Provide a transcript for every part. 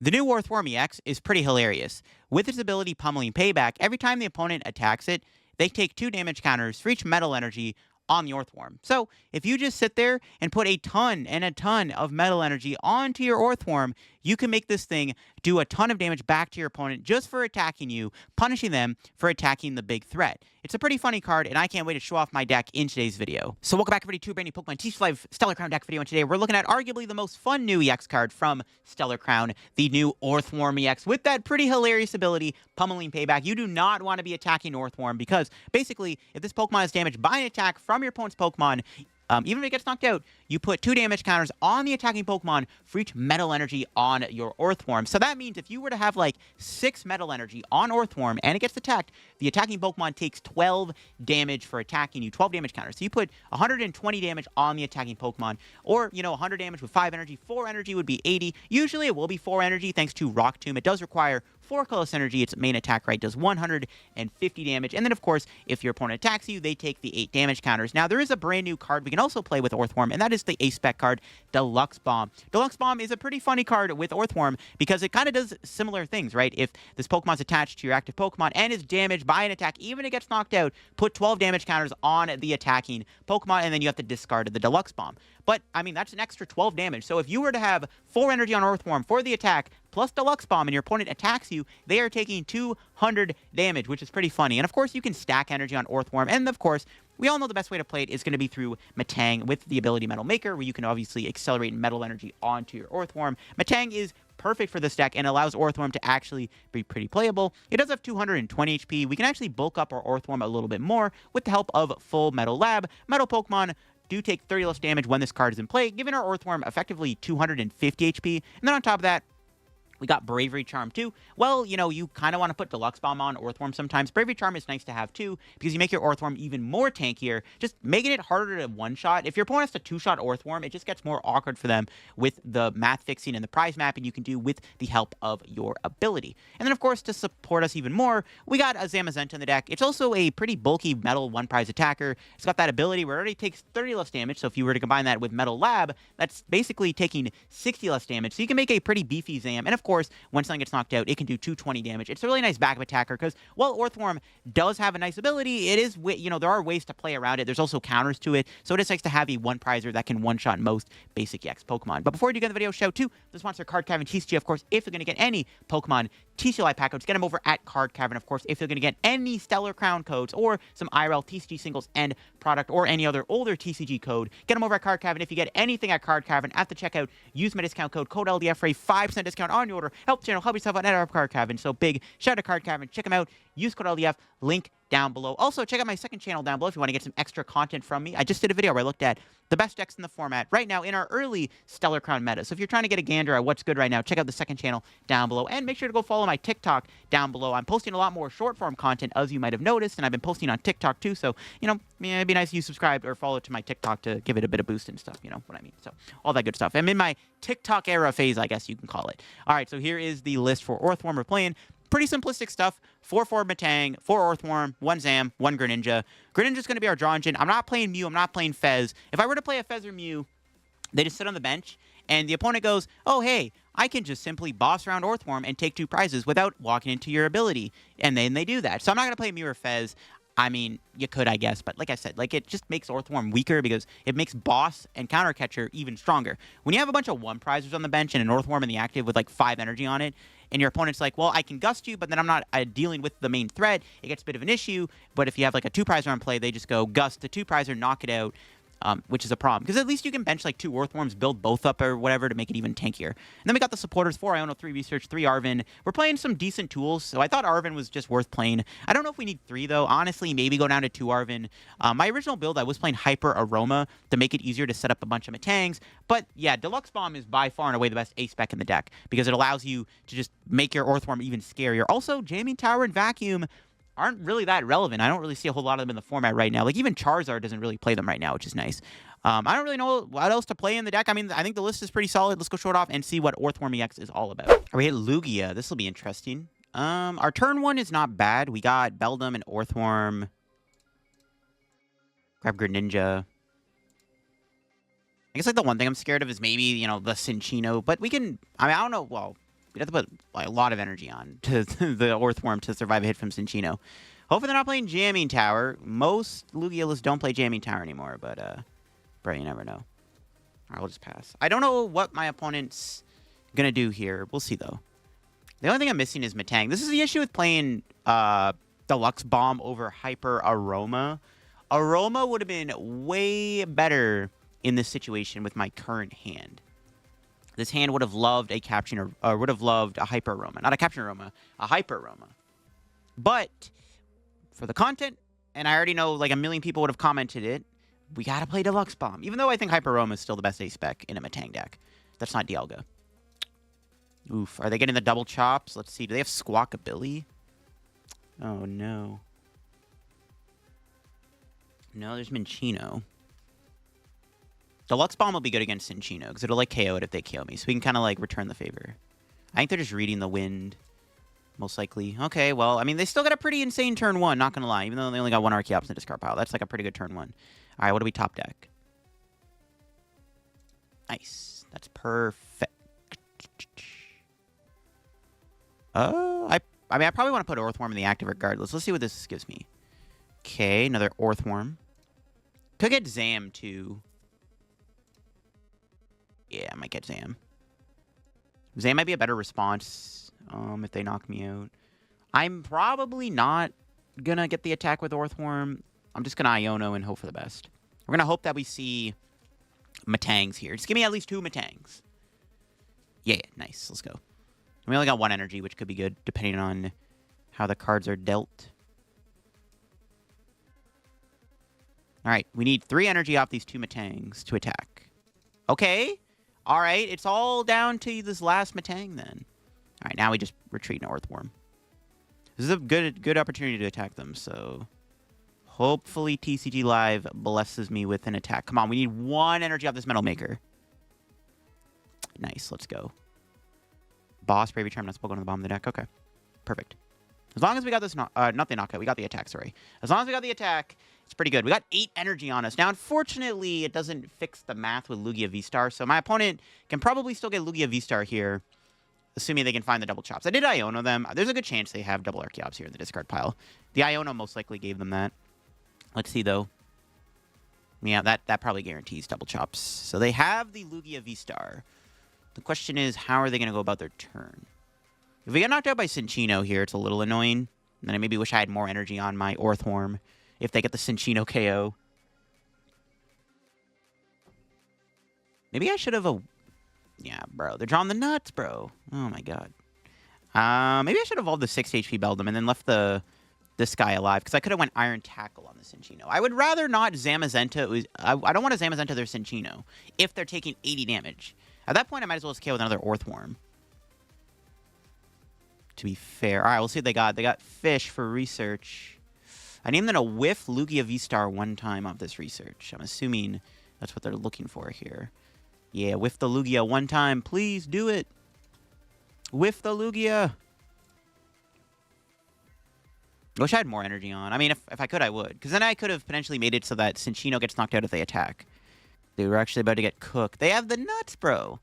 The new Orthworm EX is pretty hilarious. With its ability Pummeling Payback, every time the opponent attacks it, they take 2 damage counters for each metal energy on the Orthworm. So if you just sit there and put a ton and a ton of metal energy onto your Orthworm, you can make this thing do a ton of damage back to your opponent just for attacking you, punishing them for attacking the big threat. It's a pretty funny card, and I can't wait to show off my deck in today's video. So welcome back everybody to a brand new Pokemon TCG Live Stellar Crown deck video, and today we're looking at arguably the most fun new EX card from Stellar Crown, the new Orthworm EX, with that pretty hilarious ability, Pummeling Payback. You do not want to be attacking Orthworm, because basically, if this Pokemon is damaged by an attack from your opponent's Pokemon, even if it gets knocked out, you put 2 damage counters on the attacking Pokemon for each metal energy on your Orthworm. So that means if you were to have like 6 metal energy on Orthworm and it gets attacked, the attacking Pokemon takes 12 damage for attacking you, 12 damage counters. So you put 120 damage on the attacking Pokemon, or, 100 damage with 5 energy. 4 energy would be 80. Usually it will be 4 energy thanks to Rock Tomb. It does require 4 colorless energy. Its main attack right does 150 damage. And then, of course, if your opponent attacks you, they take the 8 damage counters. Now, there is a brand new card we can also play with Orthworm, and that is the A-Spec card, Deluxe Bomb. Deluxe Bomb is a pretty funny card with Orthworm because it kind of does similar things, right? If this Pokemon's attached to your active Pokemon and is damaged by an attack, even if it gets knocked out, put 12 damage counters on the attacking Pokemon, and then you have to discard the Deluxe Bomb. But, I mean, that's an extra 12 damage. So if you were to have 4 energy on Orthworm for the attack, plus Deluxe Bomb, and your opponent attacks you, they are taking 200 damage, which is pretty funny. And, of course, you can stack energy on Orthworm. And, of course, we all know the best way to play it is going to be through Metang with the ability Metal Maker, where you can obviously accelerate metal energy onto your Orthworm. Metang is perfect for this deck and allows Orthworm to actually be pretty playable. It does have 220 HP. We can actually bulk up our Orthworm a little bit more with the help of full Metal Lab. Metal Pokemon do take 30 less damage when this card is in play, giving our Orthworm effectively 250 HP. And then on top of that, we got Bravery Charm too. Well, you kind of want to put Deluxe Bomb on Orthworm sometimes. Bravery Charm is nice to have too, because you make your Orthworm even more tankier, just making it harder to one-shot. If your opponent has to 2-shot Orthworm, it just gets more awkward for them with the math fixing and the prize mapping you can do with the help of your ability. And then, of course, to support us even more, we got a Zamazenta in the deck. It's also a pretty bulky metal one-prize attacker. It's got that ability where it already takes 30 less damage, so if you were to combine that with Metal Lab, that's basically taking 60 less damage. So you can make a pretty beefy Zam, and of course, when something gets knocked out, it can do 220 damage. It's a really nice backup attacker because while Orthworm does have a nice ability, it is, there are ways to play around it. There's also counters to it, so it is nice to have a one-prizer that can one-shot most basic EX Pokemon. But before we do get in the video, shout out to the sponsor, Card Cavern TCG. Of course, if you're going to get any Pokemon TCG Live pack codes, get them over at Card Cavern. Of course, if you're going to get any Stellar Crown codes or some IRL TCG singles and product or any other older TCG code, get them over at Card Cavern. If you get anything at Card Cavern at the checkout, use my discount code LDF for a 5% discount on your order. Help the channel, help yourself out at our Card Cavern. So big shout out to Card Cavern. Check them out. Use code LDF. Link down below. Also, check out my second channel down below if you want to get some extra content from me. I just did a video where I looked at the best decks in the format right now in our early Stellar Crown meta. So if you're trying to get a gander at what's good right now, check out the second channel down below. And make sure to go follow my TikTok down below. I'm posting a lot more short-form content, as you might have noticed, and I've been posting on TikTok too. So, it'd be nice if you subscribed or followed to my TikTok to give it a bit of boost and stuff. You know what I mean? So, all that good stuff. I'm in my TikTok era phase, I guess you can call it. All right, so here is the list for Orthworm. We're playing pretty simplistic stuff. 4-4 Metang, 4 Orthworm, 1 Zam, 1 Greninja. Greninja's going to be our draw engine. I'm not playing Mew. I'm not playing Fez. If I were to play a Fez or Mew, they just sit on the bench, and the opponent goes, oh, hey, I can just simply boss around Orthworm and take 2 prizes without walking into your ability. And then they do that. So I'm not going to play Mew or Fez. I mean, you could, I guess, but like I said, it just makes Orthworm weaker because it makes Boss and Counter Catcher even stronger. When you have a bunch of 1-prizers on the bench and an Orthworm in the active with 5 energy on it, and your opponent's like, well, I can Gust you, but then I'm not dealing with the main threat, it gets a bit of an issue. But if you have a 2-prizer on play, they just go Gust the 2-prizer, knock it out. Which is a problem, because at least you can bench 2 Orthworms, build both up or whatever to make it even tankier. And then we got the supporters, 4 Iono, 3 Research, 3 Arven. We're playing some decent tools, so I thought Arven was just worth playing. I don't know if we need 3, though. Honestly, maybe go down to 2 Arven. My original build, I was playing Hyper Aroma to make it easier to set up a bunch of Metangs. But yeah, Deluxe Bomb is by far and away the best A-Spec in the deck, because it allows you to just make your Orthworm even scarier. Also, Jamming Tower and Vacuum aren't really that relevant. I don't really see a whole lot of them in the format right now. Even Charizard doesn't really play them right now, which is nice. I don't really know what else to play in the deck. I mean, I think the list is pretty solid. Let's go show it off and see what Orthworm EX is all about. We hit Lugia. This will be interesting. Our turn 1 is not bad. We got Beldum and Orthworm. Grab Greninja. I guess the one thing I'm scared of is maybe, the Cinccino. But we can... I mean, I don't know. Well, we'd have to put like, a lot of energy on to the Orthworm to survive a hit from Cinccino. Hopefully they're not playing Jamming Tower. Most Lugia lists don't play Jamming Tower anymore, but you never know. All right, we'll just pass. I don't know what my opponent's gonna do here. We'll see though. The only thing I'm missing is Metang. This is the issue with playing Deluxe Bomb over Hyper Aroma. Aroma would have been way better in this situation with my current hand. This hand would have loved a Caption, or would have loved a Hyper Aroma. Not a Caption Aroma, a Hyper Aroma. But for the content, and I already know like a million people would have commented it, we gotta play Deluxe Bomb. Even though I think Hyper Aroma is still the best ace spec in a Metang deck. That's not Dialga. Oof. Are they getting the double chops? Let's see. Do they have Squawkabilly? Oh, no. No, there's Minccino. Deluxe Bomb will be good against Cinccino, because it'll, like, KO it if they KO me. So we can kind of, like, return the favor. I think they're just reading the wind, most likely. Okay, well, I mean, they still got a pretty insane turn 1, not gonna lie. Even though they only got 1 Archeops in the discard pile. That's, like, a pretty good turn 1. All right, what do we top deck? Nice. That's perfect. I mean, I probably want to put Orthworm in the active regardless. Let's see what this gives me. Okay, another Orthworm. Could get Zam, too. Yeah, I might get Zam. Zam might be a better response if they knock me out. I'm probably not going to get the attack with Orthworm. I'm just going to Iono and hope for the best. We're going to hope that we see Metangs here. Just give me at least 2 Metangs. Yeah, nice. Let's go. We only got 1 energy, which could be good, depending on how the cards are dealt. All right, we need 3 energy off these 2 Metangs to attack. Okay. All right, it's all down to this last Metang, then. All right, now we just retreat into Orthworm. This is a good opportunity to attack them, so hopefully TCG Live blesses me with an attack. Come on, we need 1 energy off this Metal Maker. Nice, let's go. Boss, Bravery Charm, Nest Ball going to the bottom of the deck. Okay, perfect. As long as we got this, not the knockout, we got the attack, sorry. As long as we got the attack, it's pretty good. We got 8 energy on us. Now, unfortunately, it doesn't fix the math with Lugia V-Star, so my opponent can probably still get Lugia V-Star here, assuming they can find the double chops. I did Iono them. There's a good chance they have double Archeops here in the discard pile. The Iono most likely gave them that. Let's see, though. Yeah, that probably guarantees double chops. So they have the Lugia V-Star. The question is, how are they going to go about their turn? If we get knocked out by Cinccino here, it's a little annoying. And then I maybe wish I had more energy on my Orthworm if they get the Cinccino KO. Maybe I should have... Yeah, bro. They're drawing the nuts, bro. Oh, my God. Maybe I should have evolved the 6 HP Beldum and then left this guy alive, because I could have went Iron Tackle on the Cinccino. I would rather not Zamazenta... I don't want to Zamazenta their Cinccino if they're taking 80 damage. At that point, I might as well just KO with another Orthworm. To be fair. All right, we'll see what they got. They got Fish for research. I named them a whiff Lugia V-Star 1 time off this research. I'm assuming that's what they're looking for here. Yeah, whiff the Lugia 1 time. Please do it. Whiff the Lugia. I wish I had more energy on. I mean, if I could, I would. Because then I could have potentially made it so that Cinccino gets knocked out if they attack. They were actually about to get cooked. They have the nuts, bro.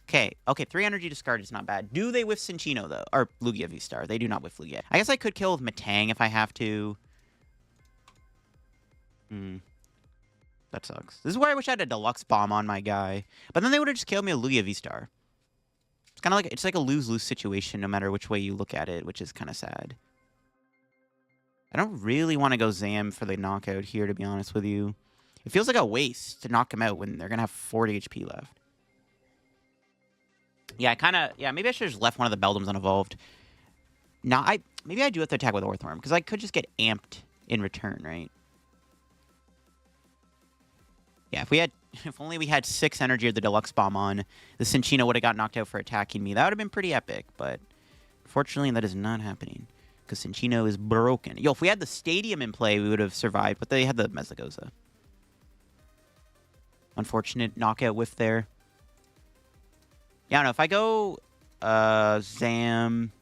Okay, 3 energy discard is not bad. Do they whiff Cinccino, though? Or Lugia V-Star. They do not whiff Lugia. I guess I could kill with Metang if I have to. That sucks. This is where I wish I had a Deluxe Bomb on my guy. But then they would have just killed me with Lugia V-Star. It's kind of like, it's like a lose-lose situation no matter which way you look at it, which is kind of sad. I don't really want to go Zam for the knockout here, to be honest with you. It feels like a waste to knock him out when they're going to have 40 HP left. Yeah, maybe I should have just left one of the Beldums unevolved. No, maybe I do have to attack with Orthworm, because I could just get amped in return, right? Yeah, if only we had 6 energy of the Deluxe Bomb on, the Cinccino would have got knocked out for attacking me. That would have been pretty epic, but unfortunately that is not happening, because Cinccino is broken. Yo, if we had the Stadium in play, we would have survived, but they had the Mesagoza. Unfortunate knockout whiff there. Yeah, I don't know. If I go Zam...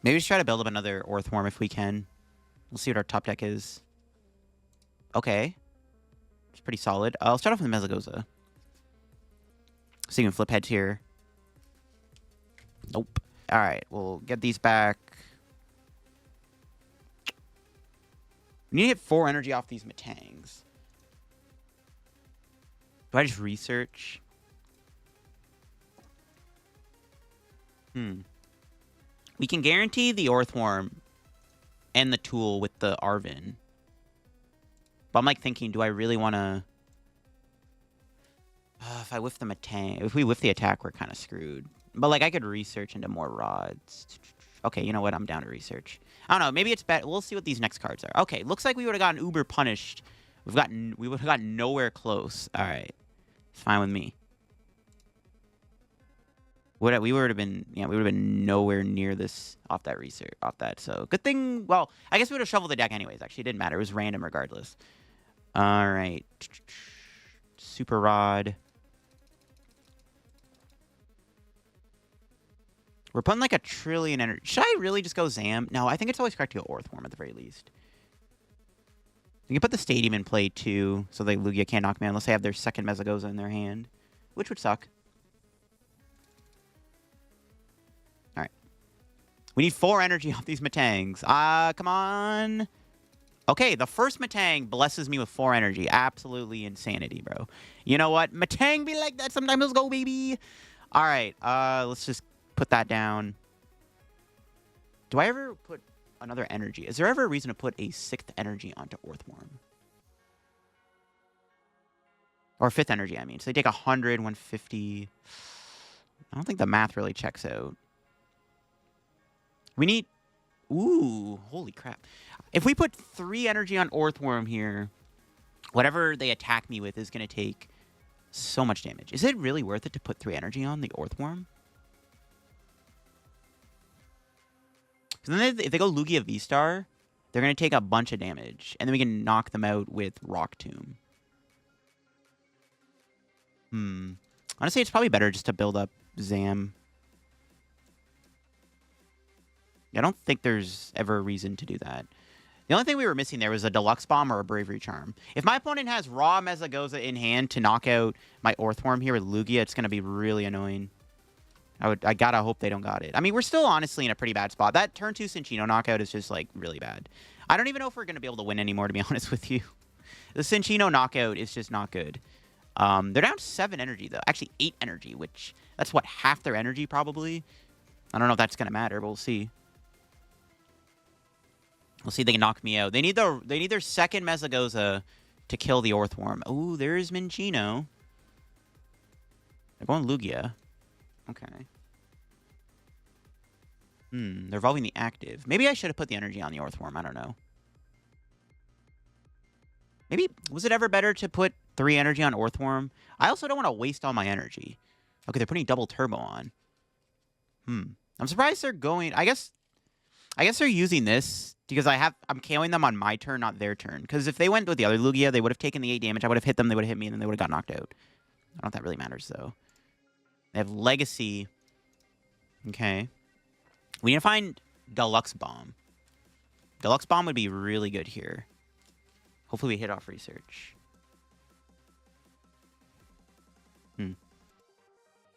Maybe just try to build up another Orthworm if we can. We'll see what our top deck is. Okay. It's pretty solid. I'll start off with the Mesagoza. So you can flip heads here. Nope. All right, we'll get these back. We need to get 4 energy off these Metangs. Do I just research? We can guarantee the Orthworm and the tool with the Arven. But I'm like thinking, do I really want to... if I whiff the Metang... If we whiff the attack, we're kind of screwed. But like I could research into more rods. Okay, you know what? I'm down to research. I don't know. Maybe it's better. We'll see what these next cards are. Okay, looks like we would have gotten uber punished. We would have gotten nowhere close. All right. It's fine with me. We would have been, yeah, we would have been nowhere near this off that research, off that. So good thing. Well, I guess we would have shuffled the deck anyways. Actually, it didn't matter. It was random regardless. All right, Super Rod. We're putting like a trillion energy. Should I really just go Zam? No, I think it's always correct to go Orthworm at the very least. You can put the Stadium in play too, so the Lugia can't knock me out unless they have their second Mezagoza in their hand, which would suck. We need 4 energy off these Metangs. Come on. Okay, the first Metang blesses me with 4 energy. Absolutely insanity, bro. You know what? Metang be like that sometimes. Let's go, baby. All right, let's just put that down. Do I ever put another energy? Is there ever a reason to put a 6th energy onto Orthworm? Or 5th energy, I mean. So they take 100, 150. I don't think the math really checks out. We need... Ooh, holy crap. If we put 3 energy on Orthworm here, whatever they attack me with is going to take so much damage. Is it really worth it to put 3 energy on the Orthworm? Because then if they go Lugia V-Star, they're going to take a bunch of damage. And then we can knock them out with Rock Tomb. Honestly, it's probably better just to build up Zam. I don't think there's ever a reason to do that. The only thing we were missing there was a Deluxe Bomb or a Bravery Charm. If my opponent has raw Mezagoza in hand to knock out my Orthworm here with Lugia, it's going to be really annoying. I gotta hope they don't got it. I mean, we're still honestly in a pretty bad spot. That turn 2 Cinccino knockout is just, like, really bad. I don't even know if we're going to be able to win anymore, to be honest with you. The Cinccino knockout is just not good. They're down 7 energy, though. Actually, 8 energy, which... That's, what, half their energy, probably? I don't know if that's going to matter, but we'll see. We'll see if they can knock me out. They need their second Mezagoza to kill the Orthworm. Ooh, there's Minccino. They're going Lugia. Okay. They're evolving the active. Maybe I should have put the energy on the Orthworm. I don't know. Maybe, was it ever better to put 3 energy on Orthworm? I also don't want to waste all my energy. Okay, they're putting double turbo on. I'm surprised they're going... I guess they're using this because I'm KOing them on my turn, not their turn. Because if they went with the other Lugia, they would have taken the 8 damage. I would have hit them, they would have hit me, and then they would have got knocked out. I don't know if that really matters, though. They have Legacy. Okay. We need to find Deluxe Bomb. Deluxe Bomb would be really good here. Hopefully we hit off research.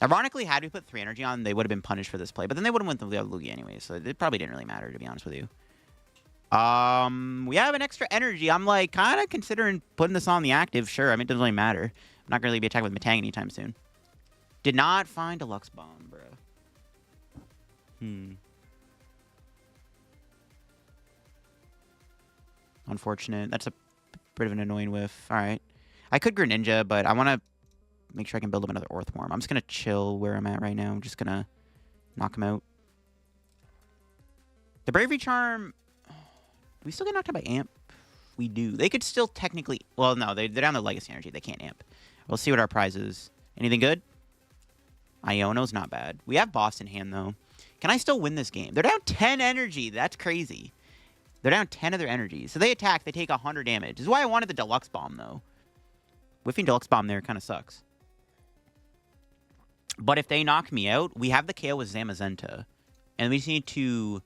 Ironically, had we put 3 energy on, they would have been punished for this play. But then they would have went with the Lugia anyway, so it probably didn't really matter, to be honest with you. We have an extra energy. I'm, like, kind of considering putting this on the active. Sure, I mean, it doesn't really matter. I'm not going to really be attacked with Metang anytime soon. Did not find Deluxe Bomb, bro. Unfortunate. That's a bit of an annoying whiff. All right. I could Greninja, but I want to make sure I can build up another Orthworm. I'm just going to chill where I'm at right now. I'm just going to knock him out. The Bravery Charm... Do we still get knocked out by Amp? We do. They could still technically... Well, no. They're down to Legacy Energy. They can't Amp. We'll see what our prize is. Anything good? Iono's not bad. We have Boss in hand, though. Can I still win this game? They're down 10 energy. That's crazy. They're down 10 of their energy. So they attack. They take 100 damage. This is why I wanted the Deluxe Bomb, though. Whiffing Deluxe Bomb there kind of sucks. But if they knock me out, we have the KO with Zamazenta. And we just need to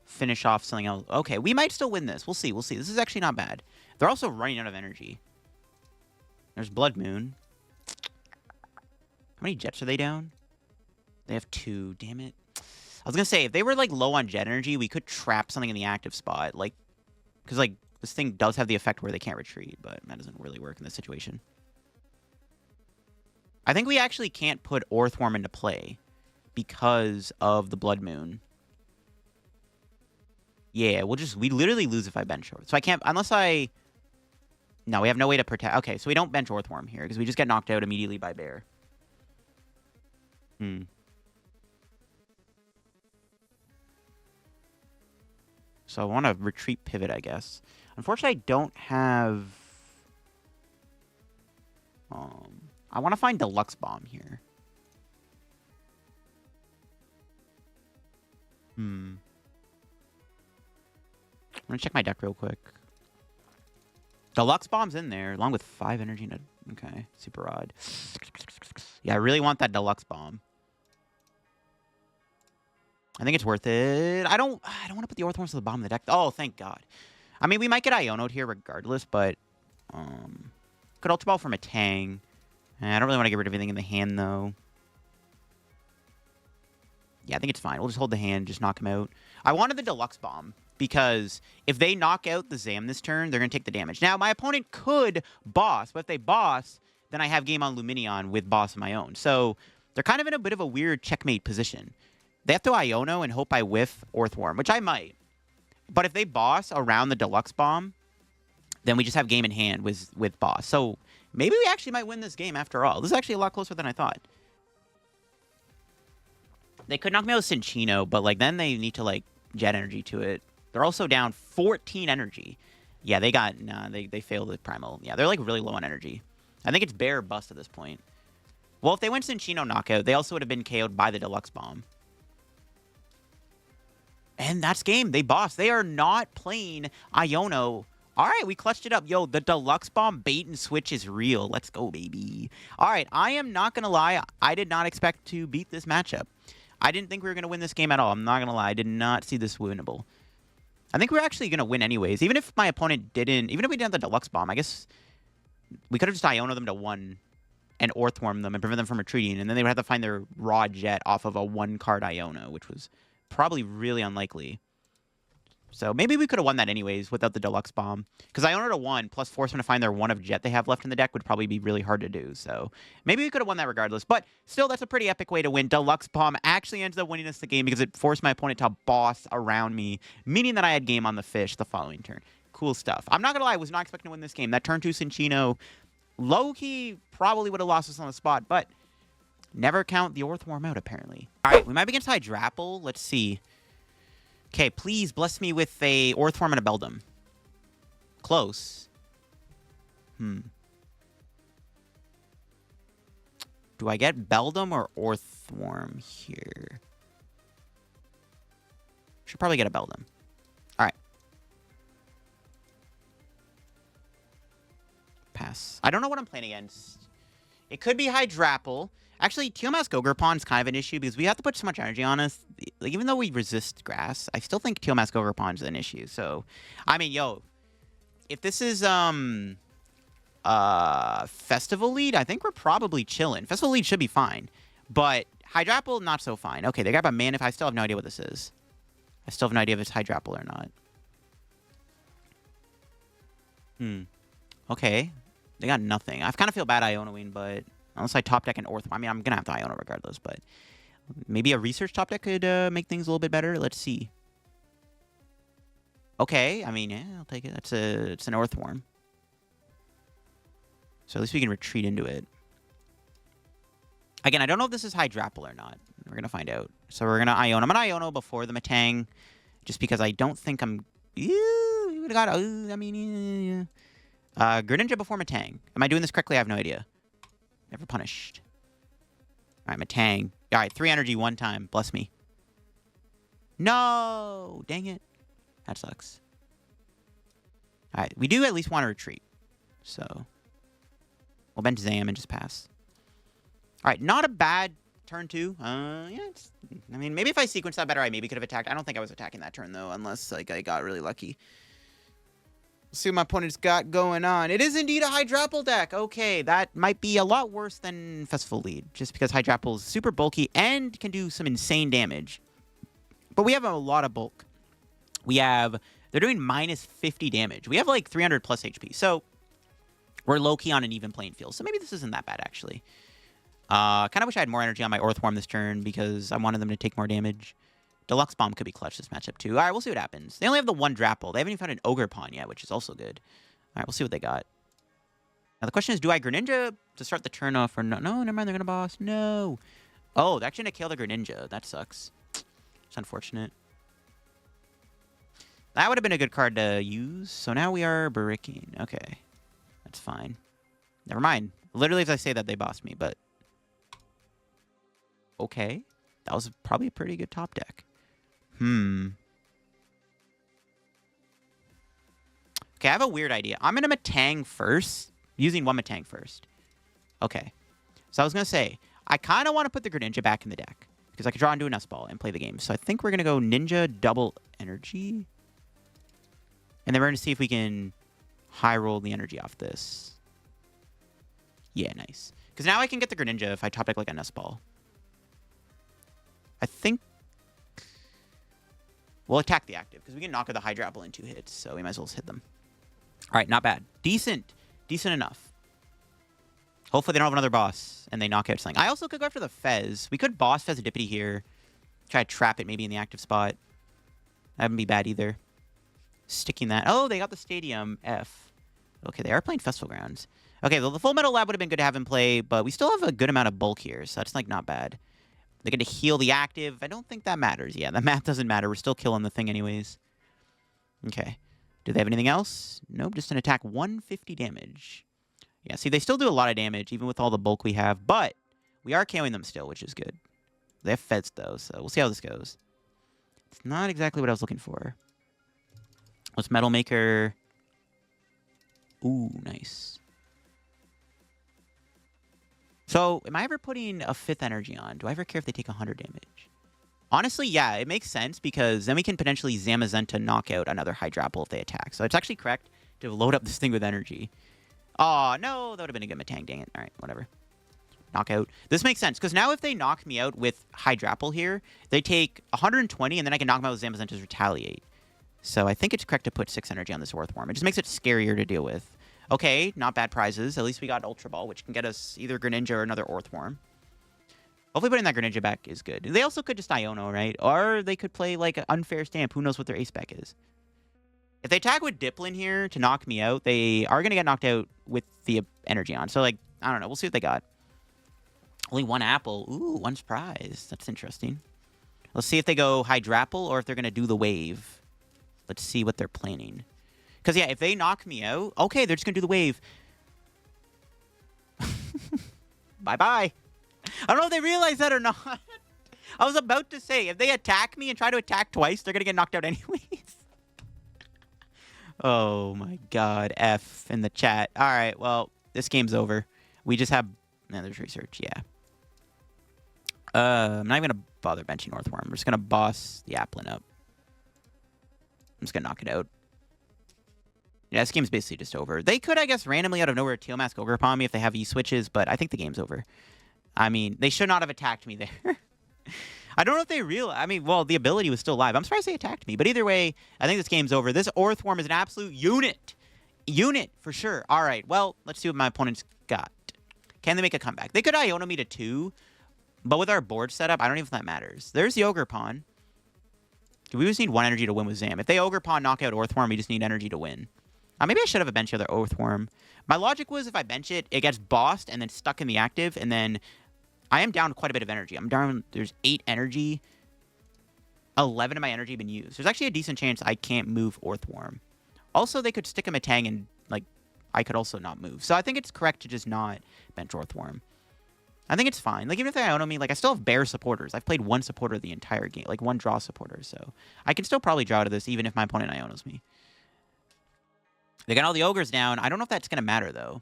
finish off something else. Okay, we might still win this. We'll see. We'll see. This is actually not bad. They're also running out of energy. There's Blood Moon. How many Jets are they down? They have 2. Damn it. was gonna say, if they were, like, low on jet energy, we could trap something in the active spot. Like, because, like, this thing does have the effect where they can't retreat, but that doesn't really work in this situation. I think we actually can't put Orthworm into play because of the Blood Moon. Yeah, we literally lose if I bench Orthworm. So I can't, unless I... No, we have no way to protect. Okay, so we don't bench Orthworm here because we just get knocked out immediately by Bear. So I want to retreat pivot, I guess. Unfortunately, I don't have... I want to find Deluxe Bomb here. I'm going to check my deck real quick. Deluxe Bomb's in there, along with 5 energy. And okay, super odd. Yeah, I really want that Deluxe Bomb. I think it's worth it. I don't want to put the Orthworms to the bottom of the deck. Oh, thank God. I mean, we might get Iono'd here regardless, but... Could Ultra Ball from a Tang. I don't really want to get rid of anything in the hand, though. Yeah, I think it's fine. We'll just hold the hand, just knock him out. I wanted the Deluxe Bomb, because if they knock out the Zam this turn, they're going to take the damage. Now, my opponent could boss, but if they boss, then I have game on Luminion with boss of my own. So, they're kind of in a bit of a weird checkmate position. They have to Iono and hope I whiff Orthworm, which I might. But if they boss around the Deluxe Bomb, then we just have game in hand with boss. So, maybe we actually might win this game after all. This is actually a lot closer than I thought. They could knock me out with Cinccino, but, like, then they need to, like, jet energy to it. They're also down 14 energy. Yeah, they got... Nah, they failed the Primal. Yeah, they're, like, really low on energy. I think it's Bear or Bust at this point. Well, if they went Cinccino knockout, they also would have been KO'd by the Deluxe Bomb. And that's game. They bossed. They are not playing Iono. All right, we clutched it up. Yo, the Deluxe Bomb bait and switch is real. Let's go, baby. All right, I am not going to lie. I did not expect to beat this matchup. I didn't think we were going to win this game at all. I'm not going to lie. I did not see this winnable. I think we're actually going to win anyways. Even if my opponent didn't... Even if we didn't have the Deluxe Bomb, I guess we could have just Iono them to 1 and Orthworm them and prevent them from retreating. And then they would have to find their raw jet off of a 1-card Iono, which was probably really unlikely. So maybe we could have won that anyways without the Deluxe Bomb. Because Iono to 1 plus force them to find their 1 of jet they have left in the deck would probably be really hard to do. So maybe we could have won that regardless. But still, that's a pretty epic way to win. Deluxe Bomb actually ends up winning us the game because it forced my opponent to boss around me, meaning that I had game on the fish the following turn. Cool stuff. I'm not going to lie, I was not expecting to win this game. That turn 2 Cinccino, low-key probably would have lost us on the spot, but never count the Orthworm out, apparently. All right, we might be against Hydrapple. Let's see. Okay, please bless me with a Orthworm and a Beldum. Close. Do I get Beldum or Orthworm here? Should probably get a Beldum. All right. Pass. I don't know what I'm playing against. It could be Hydrapple. Actually, Tealmask Ogerpon is kind of an issue because we have to put so much energy on us. Like, even though we resist grass, I still think Tealmask Ogerpon is an issue. So, I mean, yo, if this is Festival Lead, I think we're probably chilling. Festival Lead should be fine, but Hydrapple not so fine. Okay, they grab a Manif. I still have no idea what this is. I still have no idea if it's Hydrapple or not. Okay, they got nothing. I kind of feel bad Ionoing, but. Unless I top deck an Orthworm. I mean, I'm going to have to Iono regardless, but maybe a research top deck could make things a little bit better. Let's see. Okay, I mean, yeah, I'll take it. It's an Orthworm. So at least we can retreat into it. Again, I don't know if this is Hydrapple or not. We're going to find out. So we're going to Iono. I'm going to Iono before the Metang, just because I don't think I'm... You would have got... I mean... Greninja before Metang. Am I doing this correctly? I have no idea. Never punished. All right, Metang. All right, 3 energy one time. Bless me. No! Dang it. That sucks. All right, we do at least want to retreat. So, we'll bench Zam and just pass. All right, not a bad turn 2. Yeah, I mean, maybe if I sequenced that better, I maybe could have attacked. I don't think I was attacking that turn, though, unless like I got really lucky. Let's see what my opponent's got going on. It is indeed a Hydrapple deck. Okay, that might be a lot worse than Festival Lead, just because Hydrapple is super bulky and can do some insane damage. But we have a lot of bulk. They're doing minus 50 damage. We have like 300 plus HP. So we're low-key on an even playing field. So maybe this isn't that bad, actually. Kind of wish I had more energy on my Orthworm this turn because I wanted them to take more damage. Deluxe Bomb could be clutch this matchup, too. All right, we'll see what happens. They only have the one Drapple. They haven't even found an Ogerpon yet, which is also good. All right, we'll see what they got. Now, the question is, do I Greninja to start the turn off or no? No, never mind, they're going to boss. No. Oh, they're actually going to kill the Greninja. That sucks. It's unfortunate. That would have been a good card to use. So now we are bricking. Okay. That's fine. Never mind. Literally, as I say that, they bossed me, but... Okay. That was probably a pretty good top deck. Okay, I have a weird idea. I'm going to Metang first. Using one Metang first. Okay. So I was going to say, I kind of want to put the Greninja back in the deck. Because I could draw into a Nest Ball and play the game. So I think we're going to go Ninja double energy. And then we're going to see if we can high roll the energy off this. Yeah, nice. Because now I can get the Greninja if I top deck like a Nest Ball. I think we'll attack the active because we can knock out the Hydreigon in 2 hits, so we might as well just hit them. All right, not bad. Decent enough. Hopefully they don't have another boss and they knock out something. I also could go after the Fez. We could boss Fezidipity here. Try to trap it maybe in the active spot. That wouldn't be bad either. Sticking that. Oh, they got the Stadium F. Okay, they are playing Festival Grounds. Okay, well, the full Metal Lab would have been good to have him play, but we still have a good amount of bulk here, so that's like not bad. They're going to heal the active. I don't think that matters. Yeah, the math doesn't matter. We're still killing the thing anyways. Okay. Do they have anything else? Nope, just an attack 150 damage. Yeah, see, they still do a lot of damage, even with all the bulk we have, but we are KOing them still, which is good. They have Feds, though, so we'll see how this goes. It's not exactly what I was looking for. What's Metal Maker? Ooh, nice. So, am I ever putting a 5th energy on? Do I ever care if they take 100 damage? Honestly, yeah, it makes sense because then we can potentially Zamazenta knock out another Hydreigon if they attack. So it's actually correct to load up this thing with energy. Oh, no, that would have been a good Metang, dang it. All right, whatever. Knockout. This makes sense because now if they knock me out with Hydreigon here, they take 120 and then I can knock them out with Zamazenta's Retaliate. So I think it's correct to put 6 energy on this Orthworm. It just makes it scarier to deal with. Okay, not bad prizes. At least we got Ultra Ball, which can get us either Greninja or another Orthworm. Hopefully putting that Greninja back is good. They also could just Iono, right? Or they could play like an unfair stamp. Who knows what their ace spec is. If they attack with Diplin here to knock me out, they are going to get knocked out with the energy on. So, like, I don't know. We'll see what they got. Only 1 apple. Ooh, 1 prize. That's interesting. Let's see if they go Hydreigon or if they're going to do the wave. Let's see what they're planning. Because, yeah, if they knock me out... Okay, they're just going to do the wave. Bye-bye. I don't know if they realize that or not. I was about to say, if they attack me and try to attack twice, they're going to get knocked out anyways. Oh, my God. F in the chat. All right, well, this game's over. We just have... No, there's research, yeah. I'm not even going to bother benching Orthworm. We're just going to boss the Applin up. I'm just going to knock it out. Yeah, this game's basically just over. They could, I guess, randomly out of nowhere Teal Mask Ogre upon me if they have E-switches, but I think the game's over. I mean, they should not have attacked me there. I don't know if they realize... I mean, well, the ability was still alive. I'm surprised they attacked me. But either way, I think this game's over. This Orthworm is an absolute unit. Unit, for sure. All right, well, let's see what my opponent's got. Can they make a comeback? They could Iono me to 2, but with our board setup, I don't even think that matters. There's the Ogre Pawn. We just need 1 energy to win with Zam. If they Ogre Pawn knock out Orthworm, we just need energy to win. Maybe I should have a bench the other Orthworm. My logic was if I bench it, it gets bossed and then stuck in the active, and then I am down quite a bit of energy. I'm down, there's 8 energy. 11 of my energy been used. There's actually a decent chance I can't move Orthworm. Also, they could stick a Metang and, like, I could also not move. So I think it's correct to just not bench Orthworm. I think it's fine. Like, even if they Iono me, like, I still have bare supporters. I've played 1 supporter the entire game. Like, 1 draw supporter. So I can still probably draw to this even if my opponent Ionos me. They got all the ogres down. I don't know if that's going to matter, though.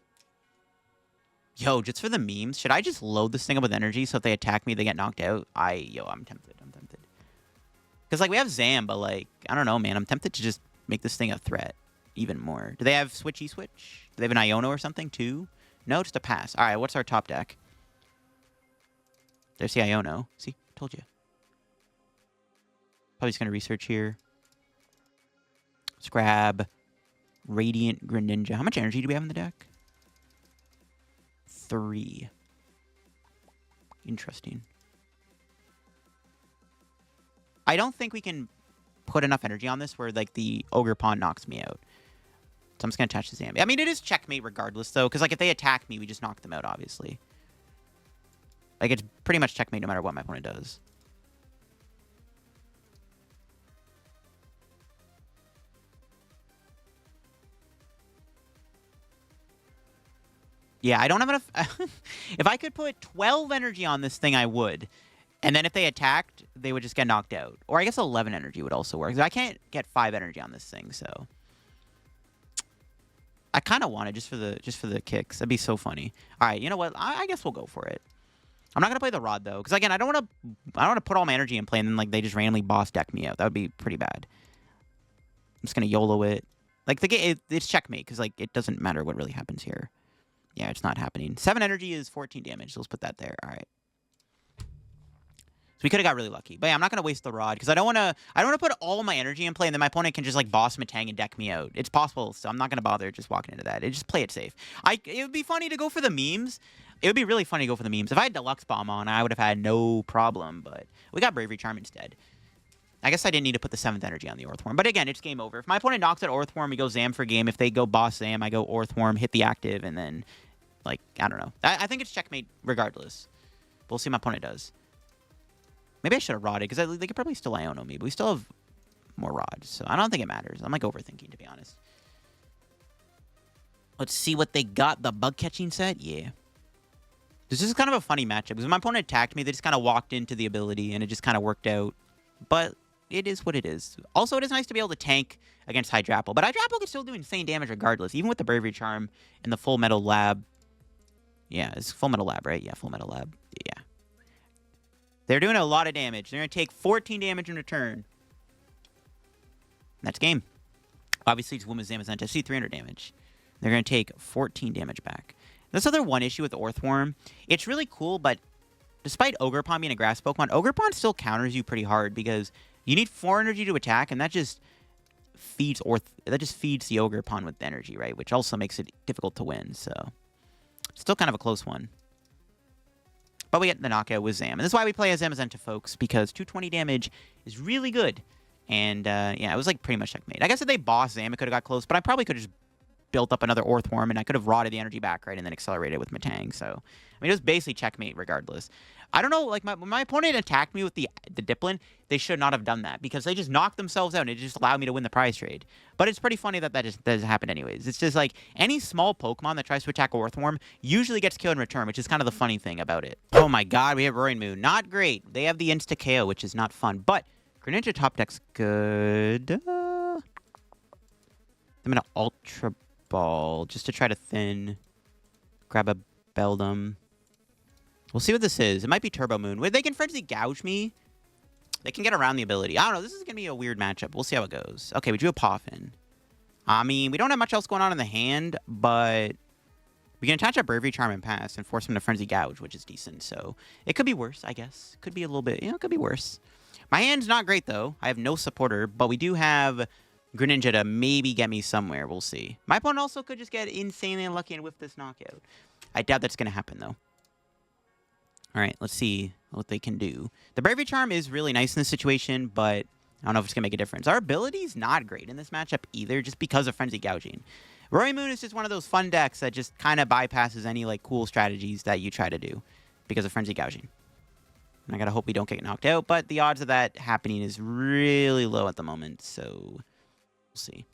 Yo, just for the memes, should I just load this thing up with energy so if they attack me, they get knocked out? I'm tempted. I'm tempted. Because, like, we have Zam, but, like, I don't know, man. I'm tempted to just make this thing a threat even more. Do they have Switchy Switch? Do they have an Iono or something, too? No, just a pass. All right, what's our top deck? There's the Iono. See? Told you. Probably just going to research here. Let's grab Radiant Greninja. How much energy do we have in the deck? 3. Interesting. I don't think we can put enough energy on this where, like, the Ogre Pawn knocks me out. So I'm just going to attach the Zambi. I mean, it is checkmate regardless, though, because, like, if they attack me, we just knock them out, obviously. Like, it's pretty much checkmate no matter what my opponent does. Yeah, I don't have enough... If I could put 12 energy on this thing, I would. And then if they attacked, they would just get knocked out. Or I guess 11 energy would also work. I can't get 5 energy on this thing, so... I kind of want it just for the kicks. That'd be so funny. All right, you know what? I guess we'll go for it. I'm not going to play the Rod, though. Because, again, I don't want to put all my energy in play and then, like, they just randomly boss deck me out. That would be pretty bad. I'm just going to YOLO it. Like, it's checkmate because, like, it doesn't matter what really happens here. Yeah, it's not happening. 7 energy is 14 damage, so let's put that there. All right. So we could have got really lucky. But yeah, I'm not going to waste the Rod because I don't want to put all my energy in play and then my opponent can just like boss Metang and deck me out. It's possible, so I'm not going to bother just walking into that. Just play it safe. It would be funny to go for the memes. It would be really funny to go for the memes. If I had Deluxe Bomb on, I would have had no problem, but we got Bravery Charm instead. I guess I didn't need to put the 7th energy on the Orthworm. But again, it's game over. If my opponent knocks out Orthworm, we go Zam for game. If they go boss Zam, I go Orthworm, hit the active, and then, like, I don't know. I think it's checkmate regardless. We'll see what my opponent does. Maybe I should have rodded, because they could probably still Iono me, but we still have more rods, so I don't think it matters. I'm, like, overthinking, to be honest. Let's see what they got. The bug-catching set? Yeah. This is kind of a funny matchup, because when my opponent attacked me, they just kind of walked into the ability, and it just kind of worked out. But it is what it is. Also, it is nice to be able to tank against Hydrapple, but Hydrapple can still do insane damage regardless, even with the Bravery Charm and the Full Metal Lab. Yeah, it's Full Metal Lab, right? Yeah, Full Metal Lab. Yeah. They're doing a lot of damage. They're going to take 14 damage in return. That's game. Obviously, it's Women's Zamazenta. See 300 damage. They're going to take 14 damage back. This other one issue with Orthworm, it's really cool, but despite Ogerpon being a grass Pokemon, Ogerpon still counters you pretty hard because you need 4 energy to attack, and that just feeds the Ogerpon with energy, right? Which also makes it difficult to win, so still kind of a close one. But we get the knockout with Zam. And this is why we play as Zamazenta, folks, because 220 damage is really good. And, yeah, it was, like, pretty much checkmate. I guess if they boss Zam, it could have got close, but I probably could have just built up another Orthworm, and I could have rotted the energy back, right, and then accelerated with Metang. So, I mean, it was basically checkmate regardless. I don't know, like, when my opponent attacked me with the Diplin, they should not have done that, because they just knocked themselves out, and it just allowed me to win the prize trade. But it's pretty funny that that happened anyways. It's just, like, any small Pokemon that tries to attack a Orthworm usually gets killed in return, which is kind of the funny thing about it. Oh my god, we have Roaring Moon. Not great. They have the Insta-KO, which is not fun, but Greninja top deck's good. I'm gonna Ultra Ball just to try to thin. Grab a Beldum. We'll see what this is. It might be Turbo Moon. They can Frenzy Gouge me. They can get around the ability. I don't know. This is going to be a weird matchup. We'll see how it goes. Okay, we drew a Poffin. I mean, we don't have much else going on in the hand, but we can attach a Bravery Charm and pass and force him to Frenzy Gouge, which is decent. So it could be worse, I guess. Could be a little bit, it could be worse. My hand's not great, though. I have no supporter, but we do have Greninja to maybe get me somewhere. We'll see. My opponent also could just get insanely unlucky and whiff this knockout. I doubt that's going to happen, though. All right, let's see what they can do. The Bravery Charm is really nice in this situation, but I don't know if it's going to make a difference. Our ability's not great in this matchup either, just because of Frenzy Gouging. Roaring Moon is just one of those fun decks that just kind of bypasses any like cool strategies that you try to do because of Frenzy Gouging. And I got to hope we don't get knocked out, but the odds of that happening is really low at the moment, so we'll see.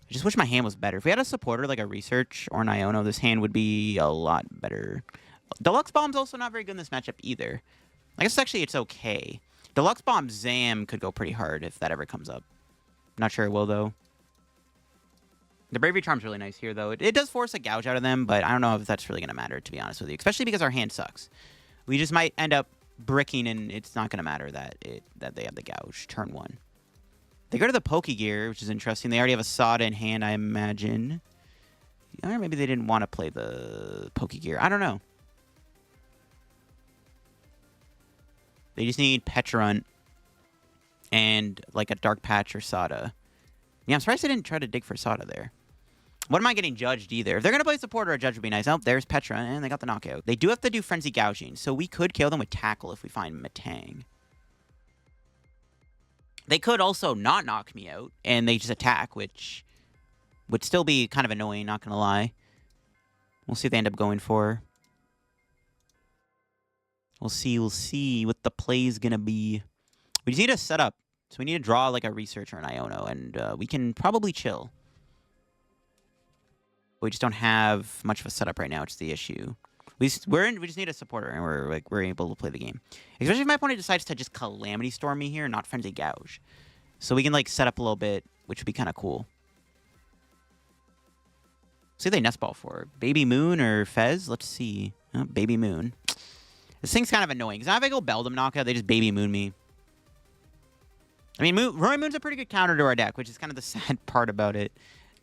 I just wish my hand was better. If we had a supporter like a Research or an Iono, this hand would be a lot better. Deluxe Bomb's also not very good in this matchup either. I guess actually it's okay. Deluxe Bomb Zam could go pretty hard if that ever comes up. Not sure it will, though. The Bravery Charm's really nice here, though. It does force a gouge out of them, but I don't know if that's really going to matter, to be honest with you. Especially because our hand sucks. We just might end up bricking, and it's not going to matter that they have the gouge. Turn 1. They go to the Pokegear, which is interesting. They already have a Sada in hand, I imagine. Or maybe they didn't want to play the Pokegear. I don't know. They just need Pecharunt And like a Dark Patch or Sada. Yeah, I'm surprised I didn't try to dig for Sada there. What am I getting judged either? If they're going to play supporter, a judge would be nice. Oh, there's Petra, and they got the knockout. They do have to do Frenzy Gouging, so we could kill them with Tackle if we find Metang. They could also not knock me out, and they just attack, which would still be kind of annoying, not going to lie. We'll see what they end up going for. We'll see what the play's going to be. We just need a setup. So we need to draw like a Researcher and Iono, and we can probably chill. We just don't have much of a setup right now. It's the issue. We just need a supporter, and we're able to play the game. Especially if my opponent decides to just Calamity Storm me here, and not Frenzy Gouge. So we can like set up a little bit, which would be kind of cool. See what they Nest Ball for Baby Moon or Fez. Let's see. Oh, Baby Moon. This thing's kind of annoying because now if I go Beldum knockout, they just Baby Moon me. I mean, Roy Moon's a pretty good counter to our deck, which is kind of the sad part about it.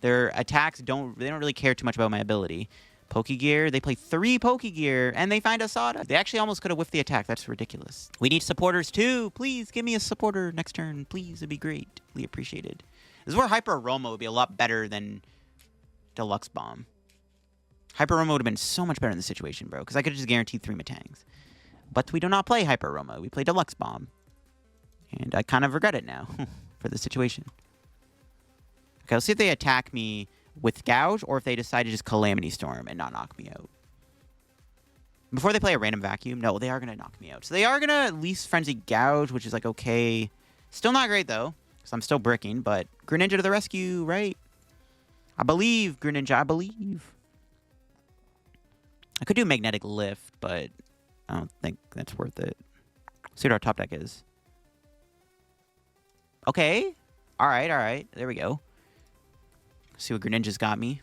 Their attacks don't really care too much about my ability. Pokegear, they play 3 Pokegear, and they find a Sada. They actually almost could have whiffed the attack. That's ridiculous. We need supporters too. Please give me a supporter next turn. Please, it'd be greatly appreciated. This is where Hyper Aroma would be a lot better than Deluxe Bomb. Hyper Aroma would have been so much better in this situation, bro, because I could have just guaranteed 3 Metangs. But we do not play Hyper Aroma. We play Deluxe Bomb. And I kind of regret it now for the situation. Okay, let's see if they attack me with Gouge or if they decide to just Calamity Storm and not knock me out. Before they play a random Vacuum, no, they are going to knock me out. So they are going to at least Frenzy Gouge, which is like okay. Still not great, though, because I'm still bricking. But Greninja to the rescue, right? I believe, Greninja, I believe. I could do Magnetic Lift, but I don't think that's worth it. Let's see what our top deck is. Okay. All right. There we go. See what Greninja's got me.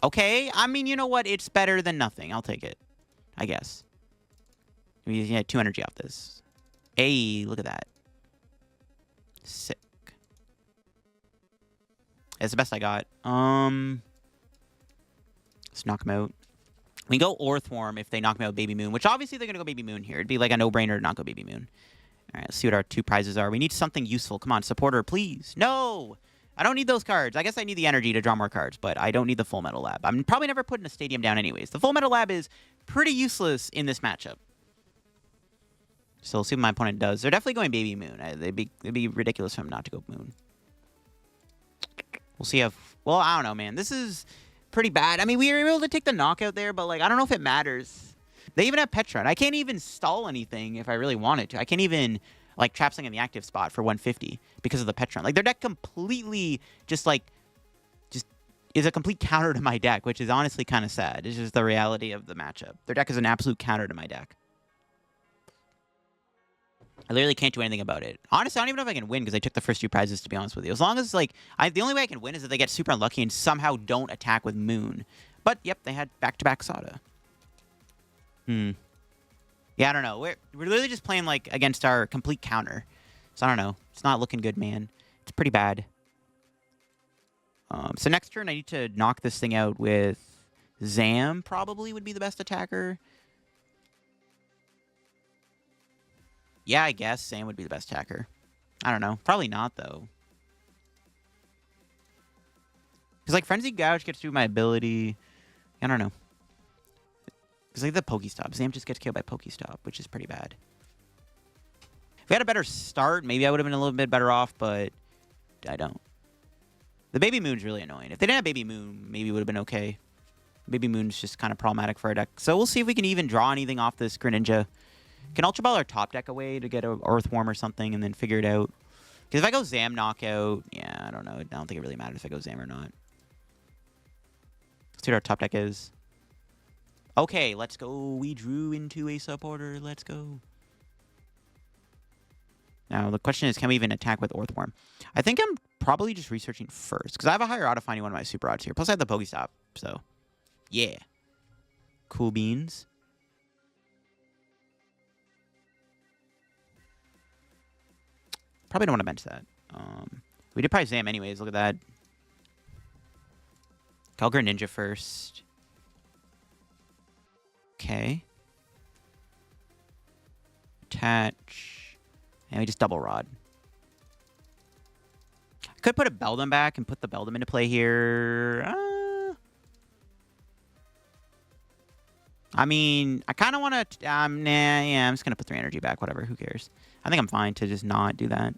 Okay. I mean, you know what? It's better than nothing. I'll take it. I guess. I mean, yeah, 2 energy off this. Hey, look at that. Sick. It's the best I got. Let's knock him out. We go Orthworm if they knock me out with Baby Moon, which obviously they're going to go Baby Moon here. It'd be like a no-brainer to not go Baby Moon. All right, let's see what our 2 prizes are. We need something useful. Come on, supporter, please. No! I don't need those cards. I guess I need the energy to draw more cards, but I don't need the full Metal Lab. I'm probably never putting a stadium down anyways. The full Metal Lab is pretty useless in this matchup. So we'll see what my opponent does. They're definitely going Baby Moon. It'd be ridiculous for them not to go Moon. We'll see if... Well, I don't know, man. This is pretty bad. I mean, we were able to take the knockout there, but, like, I don't know if it matters. They even have Petra. I can't even stall anything if I really wanted to. I can't even, like, trap something in the active spot for 150 because of the Petra. Like, their deck completely just is a complete counter to my deck, which is honestly kind of sad. It's just the reality of the matchup. Their deck is an absolute counter to my deck. I literally can't do anything about it. Honestly, I don't even know if I can win because I took the first 2 prizes, to be honest with you. As long as, like, the only way I can win is if they get super unlucky and somehow don't attack with Moon. But, yep, they had back-to-back Sada. Yeah, I don't know. We're literally just playing, like, against our complete counter. So, I don't know. It's not looking good, man. It's pretty bad. So, next turn, I need to knock this thing out with Zam, probably, would be the best attacker. Yeah, I guess Sam would be the best attacker. I don't know. Probably not, though. Because, like, Frenzy Gouge gets through my ability. I don't know. Because, like, the Pokestop. Sam just gets killed by Pokestop, which is pretty bad. If we had a better start, maybe I would have been a little bit better off, but I don't. The Baby Moon's really annoying. If they didn't have Baby Moon, maybe it would have been okay. Baby Moon's just kind of problematic for our deck. So we'll see if we can even draw anything off this Greninja. Can Ultra Ball our top deck away to get an Orthworm or something and then figure it out? Because if I go Zam knockout, yeah, I don't know. I don't think it really matters if I go Zam or not. Let's see what our top deck is. Okay, let's go. We drew into a supporter. Let's go. Now, the question is, can we even attack with Orthworm? I think I'm probably just researching first, because I have a higher auto finding one of my super odds here. Plus, I have the Pokestop, so yeah. Cool beans. Probably don't want to bench that. We did probably Zam anyways. Look at that. Call Greninja first. Okay. Attach. And we just double rod. Could put a Beldum back and put the Beldum into play here. I mean, I kind of want to... nah, yeah, I'm just going to put 3 energy back. Whatever, who cares? I think I'm fine to just not do that.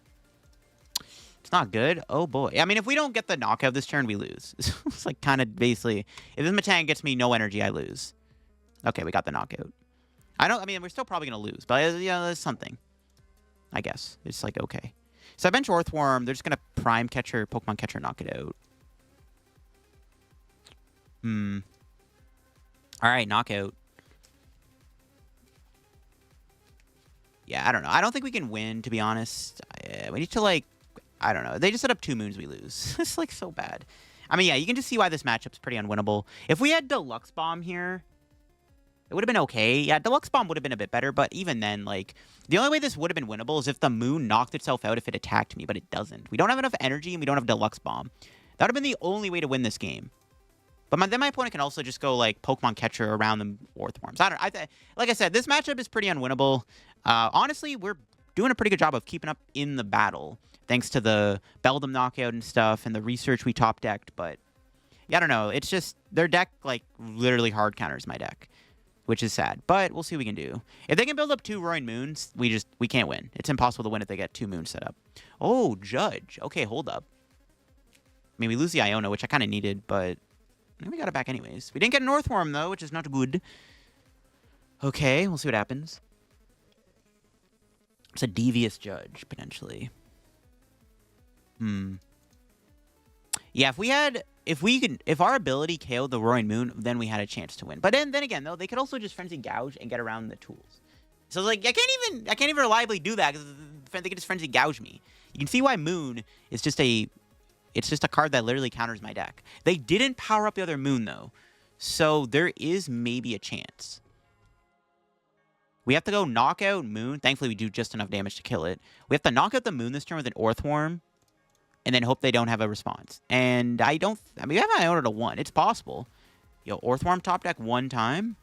It's not good. Oh, boy. I mean, if we don't get the knockout this turn, we lose. It's like kind of basically... If this Metang gets me no energy, I lose. Okay, we got the knockout. I mean, we're still probably going to lose. But, yeah, there's something. I guess. It's like, okay. So I bench Orthworm. They're just going to Prime Catcher, Pokemon Catcher, knock it out. All right, knockout. Yeah, I don't know. I don't think we can win, to be honest. We need to, like, I don't know. They just set up 2 moons, we lose. It's, like, so bad. I mean, yeah, you can just see why this matchup's pretty unwinnable. If we had Deluxe Bomb here, it would have been okay. Yeah, Deluxe Bomb would have been a bit better, but even then, like, the only way this would have been winnable is if the moon knocked itself out if it attacked me, but it doesn't. We don't have enough energy, and we don't have Deluxe Bomb. That would have been the only way to win this game. But then my opponent can also just go, like, Pokemon Catcher around the Orthworms. Like I said, this matchup is pretty unwinnable. Honestly, we're doing a pretty good job of keeping up in the battle, thanks to the Beldum knockout and stuff and the research we top-decked. But, yeah, I don't know. It's just their deck, like, literally hard counters my deck, which is sad. But we'll see what we can do. If they can build up 2 Roaring Moons, we can't win. It's impossible to win if they get 2 moons set up. Oh, Judge. Okay, hold up. I mean, we lose the Iono, which I kind of needed, but... we got it back anyways. We didn't get an Orthworm, though, which is not good. Okay, we'll see what happens. It's a devious Judge, potentially. Yeah, if our ability KO'd the Roaring Moon, then we had a chance to win. But then again, though, they could also just Frenzy Gouge and get around the tools. So, like, I can't even reliably do that, because they could just Frenzy Gouge me. You can see why Moon is just a... It's just a card that literally counters my deck. They didn't power up the other moon, though. So there is maybe a chance. We have to go knock out moon. Thankfully, we do just enough damage to kill it. We have to knock out the moon this turn with an Orthworm. And then hope they don't have a response. And I mean, we have an Iono to 1. It's possible. Yo, Orthworm top deck 1 time.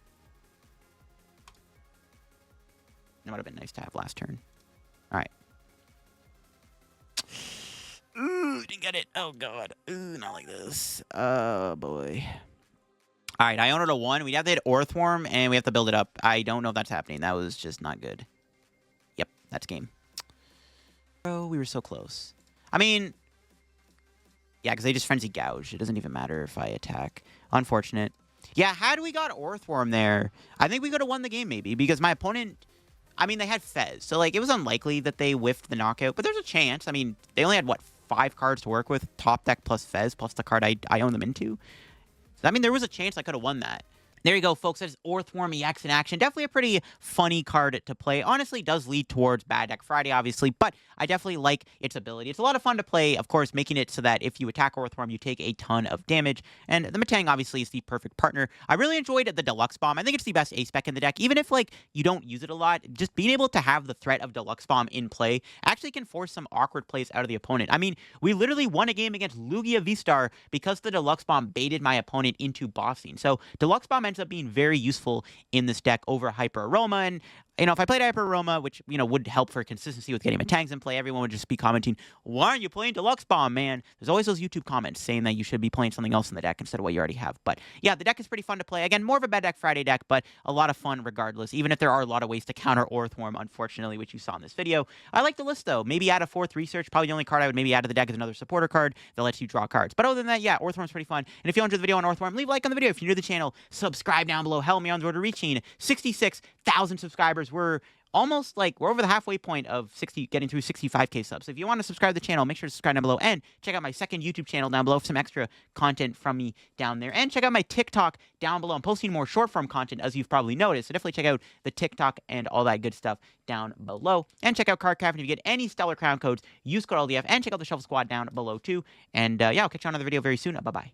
That would have been nice to have last turn. All right. Ooh, didn't get it. Oh, God. Ooh, not like this. Oh, boy. All right, Iono to 1. We have to hit Orthworm, and we have to build it up. I don't know if that's happening. That was just not good. Yep, that's game. Oh, we were so close. I mean, yeah, because they just Frenzy Gouge. It doesn't even matter if I attack. Unfortunate. Yeah, had we got Orthworm there, I think we could have won the game, maybe, because my opponent... I mean, they had Fez, so, like, it was unlikely that they whiffed the knockout, but there's a chance. I mean, they only had, what, 5 cards to work with, top deck plus Fez, plus the card I own them into. So, I mean, there was a chance I could have won that. There you go, folks. That's Orthworm EX in action. Definitely a pretty funny card to play. Honestly, does lead towards Bad Deck Friday, obviously, but I definitely like its ability. It's a lot of fun to play, of course, making it so that if you attack Orthworm, you take a ton of damage, and the Metang, obviously, is the perfect partner. I really enjoyed the Deluxe Bomb. I think it's the best A-Spec in the deck. Even if, like, you don't use it a lot, just being able to have the threat of Deluxe Bomb in play actually can force some awkward plays out of the opponent. I mean, we literally won a game against Lugia V-Star because the Deluxe Bomb baited my opponent into bossing. So, Deluxe Bomb ends up being very useful in this deck over Hyper Aroma, and you know, if I played Hyper Aroma, which, you know, would help for consistency with getting Metangs in play, everyone would just be commenting, why aren't you playing Deluxe Bomb, man? There's always those YouTube comments saying that you should be playing something else in the deck instead of what you already have. But yeah, the deck is pretty fun to play. Again, more of a Bad Deck Friday deck, but a lot of fun regardless, even if there are a lot of ways to counter Orthworm, unfortunately, which you saw in this video. I like the list, though. Maybe add a 4th research. Probably the only card I would maybe add to the deck is another supporter card that lets you draw cards. But other than that, yeah, Orthworm's pretty fun. And if you enjoyed the video on Orthworm, leave a like on the video. If you're new to the channel, subscribe down below. Help me on the road to reaching 66,000 subscribers. We're over the halfway point of getting through 65K subs. So if you want to subscribe to the channel, make sure to subscribe down below and check out my second YouTube channel down below for some extra content from me down there. And check out my TikTok down below. I'm posting more short form content, as you've probably noticed. So definitely check out the TikTok and all that good stuff down below. And check out Cardcraft. And if you get any Stellar Crown codes, use code LDF. And check out the Shuffle Squad down below too. And yeah, I'll catch you on another video very soon. Bye-bye.